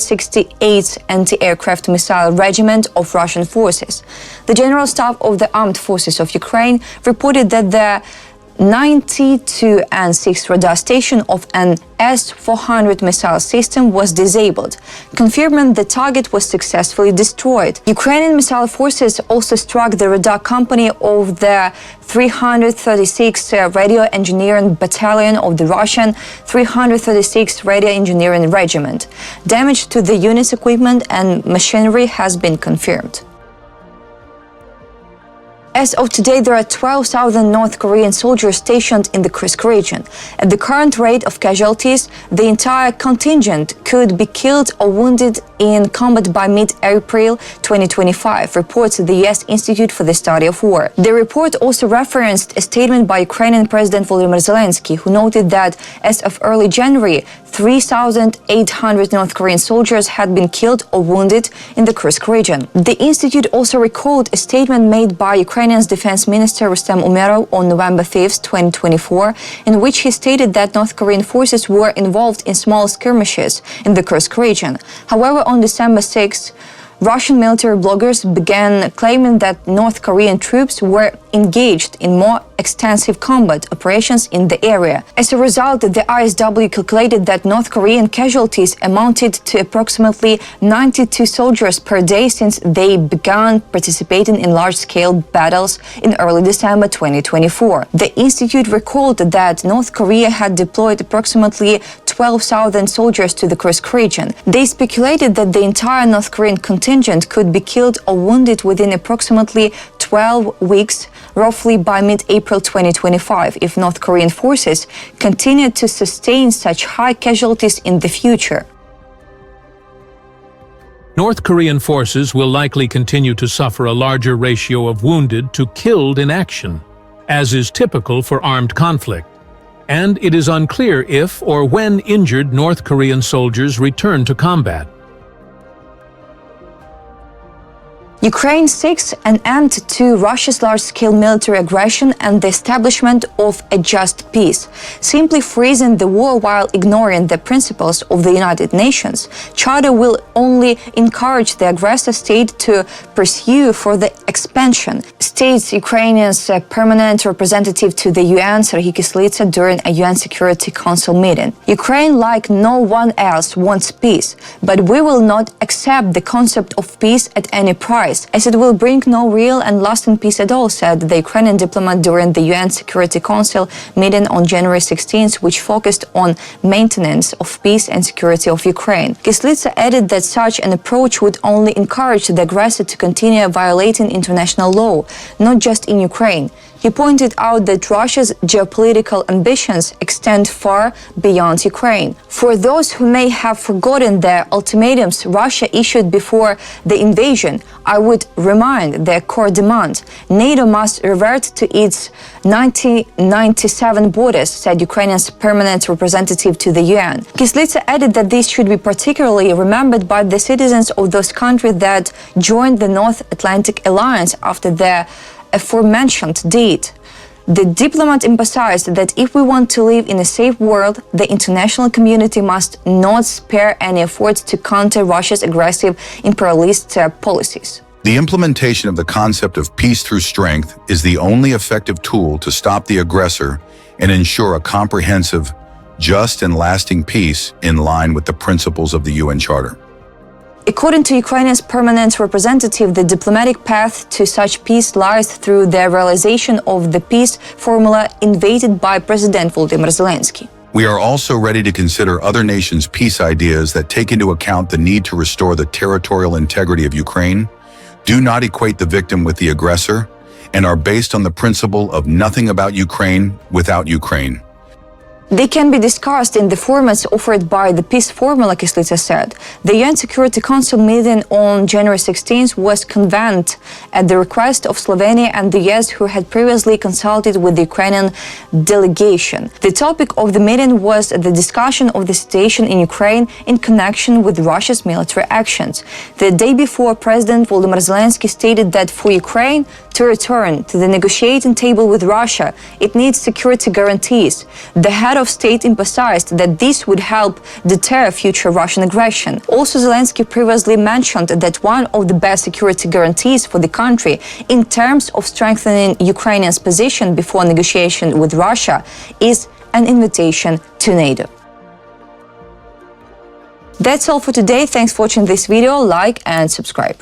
68th Anti-Aircraft Missile Regiment of Russian forces. The General Staff of the Armed Forces of Ukraine reported that the 92 and 6 radar station of an S-400 missile system was disabled, confirming the target was successfully destroyed. Ukrainian missile forces also struck the radar company of the 336th Radio Engineering Battalion of the Russian 336th Radio Engineering Regiment. Damage to the unit's equipment and machinery has been confirmed. As of today, there are 12,000 North Korean soldiers stationed in the Kursk region. At the current rate of casualties, the entire contingent could be killed or wounded in combat by mid-April 2025, reports the U.S. Institute for the Study of War. The report also referenced a statement by Ukrainian President Volodymyr Zelensky, who noted that as of early January, 3,800 North Korean soldiers had been killed or wounded in the Kursk region. The institute also recalled a statement made by Ukraine's Defense Minister Rustem Umerov on November 5, 2024, in which he stated that North Korean forces were involved in small skirmishes in the Kursk region. However, on December 6, Russian military bloggers began claiming that North Korean troops were engaged in more extensive combat operations in the area. As a result, the ISW calculated that North Korean casualties amounted to approximately 92 soldiers per day since they began participating in large-scale battles in early December 2024. The institute recalled that North Korea had deployed approximately 12,000 soldiers to the Kursk region. They speculated that the entire North Korean contingent could be killed or wounded within approximately 12 weeks, roughly by mid-April 2025, if North Korean forces continued to sustain such high casualties in the future. North Korean forces will likely continue to suffer a larger ratio of wounded to killed in action, as is typical for armed conflict. And it is unclear if or when injured North Korean soldiers return to combat. Ukraine seeks an end to Russia's large-scale military aggression and the establishment of a just peace. Simply freezing the war while ignoring the principles of the United Nations Charter will only encourage the aggressor state to pursue further expansion, states Ukraine's permanent representative to the UN, Serhiy Kyslytsa, during a UN Security Council meeting. Ukraine, like no one else, wants peace, but we will not accept the concept of peace at any price, as it will bring no real and lasting peace at all, said the Ukrainian diplomat during the UN Security Council meeting on January 16th, which focused on maintenance of peace and security of Ukraine. Kyslytsa added that such an approach would only encourage the aggressor to continue violating international law, not just in Ukraine. He pointed out that Russia's geopolitical ambitions extend far beyond Ukraine. For those who may have forgotten the ultimatums Russia issued before the invasion, I would remind their core demand: NATO must revert to its 1997 borders, said Ukraine's permanent representative to the UN. Kyslytsa added that this should be particularly remembered by the citizens of those countries that joined the North Atlantic Alliance after the aforementioned date. The diplomat emphasized that if we want to live in a safe world, the international community must not spare any efforts to counter Russia's aggressive imperialist policies. The implementation of the concept of peace through strength is the only effective tool to stop the aggressor and ensure a comprehensive, just and lasting peace in line with the principles of the UN Charter. According to Ukraine's permanent representative, the diplomatic path to such peace lies through the realization of the peace formula invaded by President Volodymyr Zelensky. We are also ready to consider other nations' peace ideas that take into account the need to restore the territorial integrity of Ukraine, do not equate the victim with the aggressor, and are based on the principle of nothing about Ukraine without Ukraine. They can be discussed in the formats offered by the peace formula, Kyslytsa said. The UN Security Council meeting on January 16th was convened at the request of Slovenia and the US, who had previously consulted with the Ukrainian delegation. The topic of the meeting was the discussion of the situation in Ukraine in connection with Russia's military actions. The day before, President Volodymyr Zelensky stated that for Ukraine to return to the negotiating table with Russia, it needs security guarantees. The head head of state emphasized that this would help deter future Russian aggression. Also, Zelensky previously mentioned that one of the best security guarantees for the country in terms of strengthening Ukrainian's position before negotiation with Russia is an invitation to NATO. That's all for today. Thanks for watching this video. Like and subscribe.